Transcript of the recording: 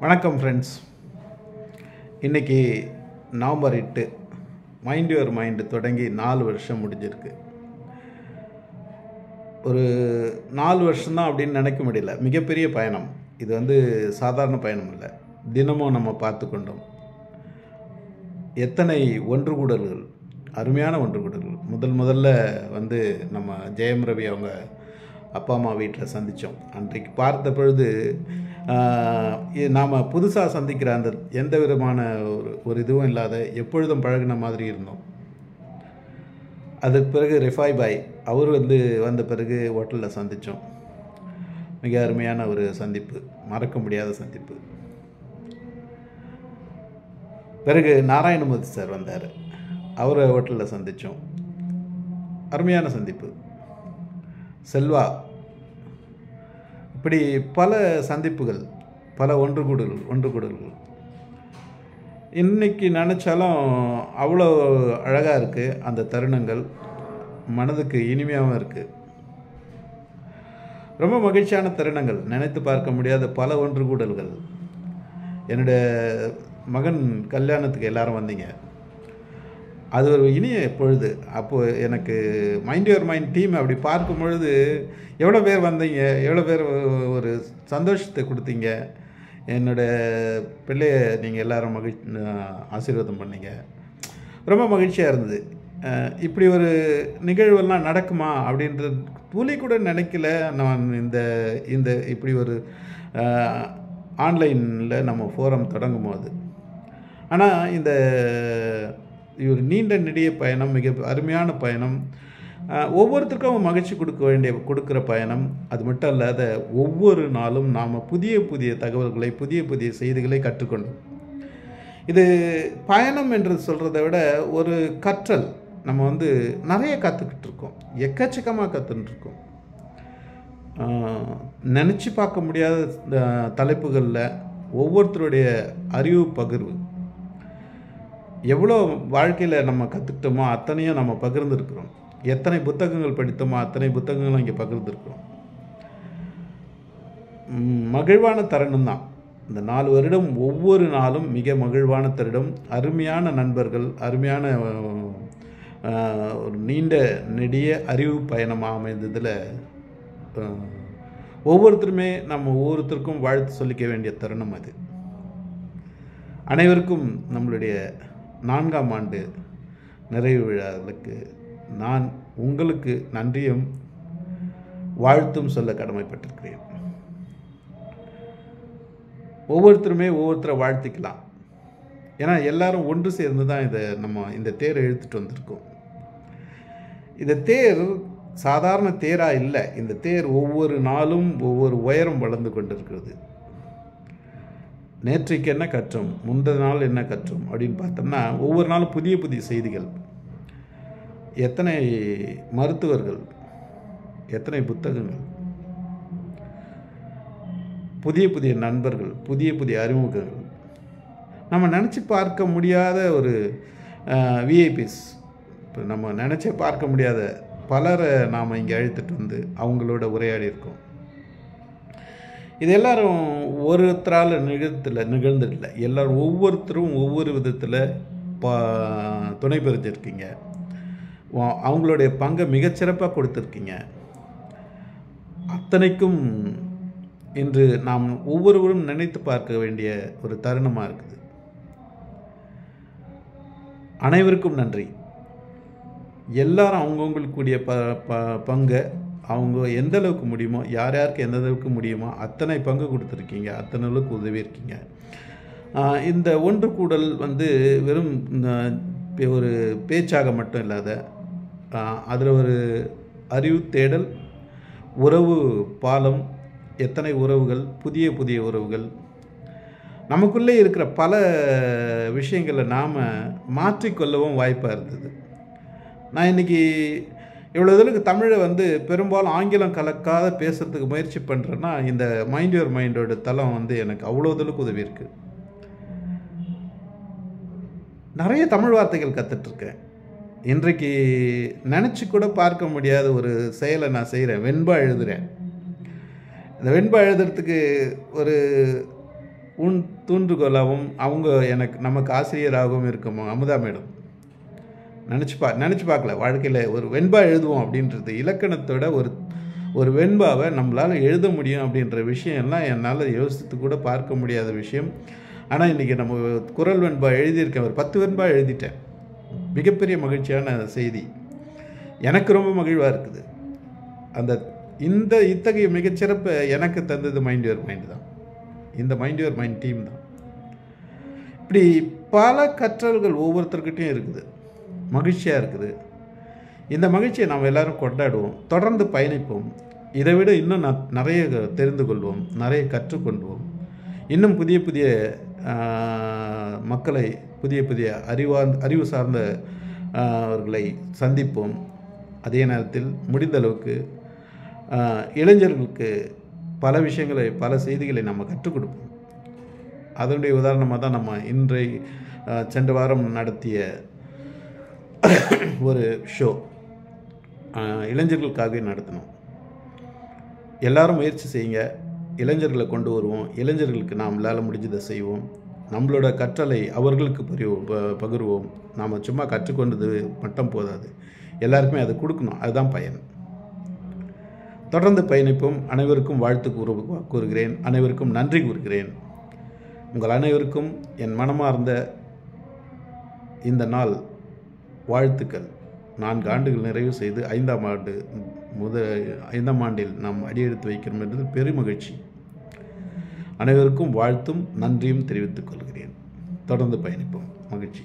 வணக்கம் ஃப்ரெண்ட்ஸ். இன்றைக்கி November 8 mind your mind தொடங்கி 4 வருஷம் முடிஞ்சிருக்கு. ஒரு 4 வருஷம்தான் அப்படின்னு நினைக்க முடியல. மிகப்பெரிய பயணம். இது சாதாரண பயணம் இல்லை. தினமும் நம்ம பார்த்து கொண்டோம். எத்தனை ஒன்றுகூடல்கள், அருமையான ஒன்றுகூடல்கள். முதல்ல நம்ம ஜெயம் ரவி அவங்க அப்பா அம்மா வீட்டில் சந்தித்தோம். அன்றைக்கு பார்த்த பொழுது நாம் புதுசாக சந்திக்கிற அந்த எந்த விதமான ஒரு இதுவும் இல்லாத எப்பொழுதும் பழகின மாதிரி இருந்தோம். அதுக்கு பிறகு ரிஃபாய் பாய் அவர் வந்த பிறகு ஹோட்டலில் சந்தித்தோம். மிக அருமையான ஒரு சந்திப்பு, மறக்க முடியாத சந்திப்பு. பிறகு நாராயணமூர்த்தி சார் வந்தார், அவரை ஹோட்டலில் சந்தித்தோம். அருமையான சந்திப்பு. செல்வா, இப்படி பல சந்திப்புகள், பல ஒன்றுகூடல்கள். இன்றைக்கி நினச்சாலும் அவ்வளோ அழகாக இருக்குது அந்த தருணங்கள். மனதுக்கு இனிமையாகவும் இருக்குது. ரொம்ப மகிழ்ச்சியான தருணங்கள், நினைத்து பார்க்க முடியாத பல ஒன்றுகூடல்கள். என்னுடைய மகன் கல்யாணத்துக்கு எல்லாரும் வந்தீங்க. அது ஒரு இனிய பொழுது. அப்போது எனக்கு மைண்ட் யுவர் மைண்ட் டீம் அப்படி பார்க்கும் பொழுது எவ்வளோ பேர் வந்தீங்க, எவ்வளோ பேர் ஒரு சந்தோஷத்தை கொடுத்தீங்க. என்னோடய பிள்ளையை நீங்கள் எல்லோரும் ஆசீர்வாதம் பண்ணீங்க. ரொம்ப மகிழ்ச்சியாக இருந்தது. இப்படி ஒரு நிகழ்வெல்லாம் நடக்குமா அப்படின்றது துளி கூட நினைக்கல நான். இந்த இப்படி ஒரு ஆன்லைனில் நம்ம ஃபோரம் தொடங்கும் போது. ஆனால் இந்த ஒரு நீண்ட நெடிய பயணம், மிக அருமையான பயணம், ஒவ்வொருத்தருக்கும் மகிழ்ச்சி கொடுக்குற பயணம். அது மட்டும் இல்லாத ஒவ்வொரு நாளும் நாம் புதிய தகவல்களை, புதிய செய்திகளை கற்றுக்கொண்டோம். இது பயணம் என்று சொல்கிறத விட ஒரு கற்றல். நம்ம நிறைய கற்றுக்கிட்டு இருக்கோம், எக்கச்சக்கமாக கற்றுட்டுருக்கோம். நினச்சி பார்க்க முடியாத தலைப்புகளில் ஒவ்வொருத்தருடைய அறிவு பகிர்வு. எவ்வளோ வாழ்க்கையில் நம்ம கற்றுக்கிட்டோமோ அத்தனையும் நம்ம பகிர்ந்துருக்கிறோம். எத்தனை புத்தகங்கள் படித்தோமோ அத்தனை புத்தகங்களும் இங்கே பகிர்ந்துருக்கிறோம். மகிழ்வான தருணம் தான் இந்த 4 வருடம். ஒவ்வொரு நாளும் மிக மகிழ்வான தருணம். அருமையான நண்பர்கள், அருமையான ஒரு நீண்ட நெடிய அறிவு பயணமாக அமைந்ததில் ஒவ்வொருத்தருமே நம்ம ஒவ்வொருத்தருக்கும் வாழ்த்து சொல்லிக்க வேண்டிய தருணம் அது. அனைவருக்கும் நம்மளுடைய 4ஆம் ஆண்டு நிறைவு விழாவுக்கு நான் உங்களுக்கு நன்றியும் வாழ்த்தும் சொல்ல கடமைப்பட்டிருக்கிறேன். ஒவ்வொருத்தருமே ஒவ்வொருத்தரை வாழ்த்திக்கலாம். ஏன்னா எல்லாரும் ஒன்று சேர்ந்து தான் இந்த தேரை இழுத்துட்டு வந்திருக்கோம். இந்த தேர் சாதாரண தேராக இல்லை. இந்த தேர் ஒவ்வொரு நாளும் ஒவ்வொரு உயரம் வளர்ந்து கொண்டிருக்கிறது. நேற்றைக்கு என்ன கற்றோம், முந்தைய நாள் என்ன கற்றோம் அப்படின்னு பார்த்தோம்னா ஒவ்வொரு நாளும் புதிய செய்திகள். எத்தனை மருத்துவர்கள், எத்தனை புத்தகங்கள், புதிய நண்பர்கள், புதிய அறிமுகங்கள். நம்ம நினச்சி பார்க்க முடியாத ஒரு விஐபிஸ், இப்போ நம்ம நினச்சே பார்க்க முடியாத பலரை நாம் இங்கே அழைத்துட்டு அவங்களோட உரையாடி இருக்கோம். இது எல்லாரும் ஒருத்தரால் நிகழ்ந்ததில்லை. எல்லோரும் ஒவ்வொருத்தரும் ஒவ்வொரு விதத்தில் துணை பெறுத்திருக்கீங்க. அவங்களுடைய பங்கை மிகச்சிறப்பாக கொடுத்துருக்கீங்க. அத்தனைக்கும் இன்று நாம் ஒவ்வொருவரும் நினைத்து பார்க்க வேண்டிய ஒரு தருணமாக இருக்குது. அனைவருக்கும் நன்றி. எல்லாரும் அவங்கவுங்களுக்குரிய பங்கை அவங்க எந்த அளவுக்கு முடியுமோ, யாருக்கு எந்த அளவுக்கு முடியுமோ அத்தனை பங்கு கொடுத்துருக்கீங்க, அத்தனை அளவுக்கு உதவி இருக்கீங்க. இந்த ஒன்று கூடல் வெறும் ஒரு பேச்சாக மட்டும் இல்லாத, அதில் ஒரு அறிவு தேடல், உறவு பாலம், எத்தனை உறவுகள், புதிய உறவுகள், நமக்குள்ளே இருக்கிற பல விஷயங்களை நாம் மாற்றிக்கொள்ளவும் வாய்ப்பாக இருந்தது. நான் இன்றைக்கி இவ்வளோ இதற்கு தமிழை பெரும்பாலும் ஆங்கிலம் கலக்காத பேசுகிறதுக்கு முயற்சி பண்ணுறேன்னா இந்த மைண்ட் யுவர் மைண்டோட தளம் எனக்கு அவ்வளோ இதற்கு உதவி இருக்குது. நிறைய தமிழ் வார்த்தைகள் கற்றுட்ருக்கேன். இன்றைக்கு நினச்சி கூட பார்க்க முடியாத ஒரு செயலை நான் செய்கிறேன். வெண்பா எழுதுகிறேன். இந்த வெண்பா எழுதுறதுக்கு ஒரு தூண்டுகோலாகவும் அவங்க நமக்கு ஆசிரியராகவும் இருக்கும் அமுதா மேடம். நினச்சி பார்க்கல வாழ்க்கையில் ஒரு வெண்பா எழுதுவோம் அப்படின்றது, இலக்கணத்தோட ஒரு வெண்பாவை நம்மளால் எழுத முடியும் அப்படின்ற விஷயம்லாம் என்னால் யோசித்து கூட பார்க்க முடியாத விஷயம். ஆனால் இன்றைக்கி நம்ம குரல் வெண்பா எழுதியிருக்கேன், ஒரு 10 வெண்பா எழுதிட்டேன். மிகப்பெரிய மகிழ்ச்சியான செய்தி, எனக்கு ரொம்ப மகிழ்வாக இருக்குது. இத்தகைய மிகச்சிறப்பை எனக்கு தந்தது மைண்ட் யுவர் மைண்ட் தான், இந்த மைண்ட் யுவர் மைண்ட் டீம் தான். இப்படி பல கற்றல்கள் ஒவ்வொருத்தர்கிட்டையும் இருக்குது, மகிழ்ச்சியாக இருக்குது. இந்த மகிழ்ச்சியை நாம் எல்லோரும் கொண்டாடுவோம், தொடர்ந்து பயணிப்போம். இதை விட இன்னும் நிறைய தெரிந்து கொள்வோம், நிறைய கற்றுக்கொள்வோம். இன்னும் புதிய புதிய மக்களை, புதிய புதிய அறிவு சார்ந்த அவர்களை சந்திப்போம். அதே நேரத்தில் முடிந்த அளவுக்கு இளைஞர்களுக்கு பல விஷயங்களை, பல செய்திகளை நம்ம கற்றுக் கொடுப்போம். அதனுடைய உதாரணமாக தான் நம்ம சென்ற வாரம் நடத்திய ஒரு ஷோ இளைஞர்களுக்காகவே நடத்தினோம். எல்லாரும் முயற்சி செய்யுங்க, இளைஞர்களை கொண்டு வருவோம், இளைஞர்களுக்கு நம்மளால் முடிஞ்சதை செய்வோம், நம்மளோட கற்றலை அவர்களுக்கு பகிர்வோம். நாம் சும்மா கற்றுக்கொண்டது மட்டும் போதாது, எல்லாருக்குமே அதை கொடுக்கணும், அதுதான் பயன். தொடர்ந்து பயணிப்போம். அனைவருக்கும் வாழ்த்து கூறுகிறேன், அனைவருக்கும் நன்றி கூறுகிறேன். உங்கள் அனைவருக்கும் என் மனமார்ந்த இந்த நாள் வாழ்த்துக்கள். 4 ஆண்டுகள் நிறைவு செய்து 5ஆம் ஆண்டில் நாம் அடியெடுத்து வைக்கிறோம் என்பது பெருமகிழ்ச்சி. அனைவருக்கும் வாழ்த்தும் நன்றியும் தெரிவித்துக் கொள்கிறேன். தொடர்ந்து பயணிப்போம். மகிழ்ச்சி.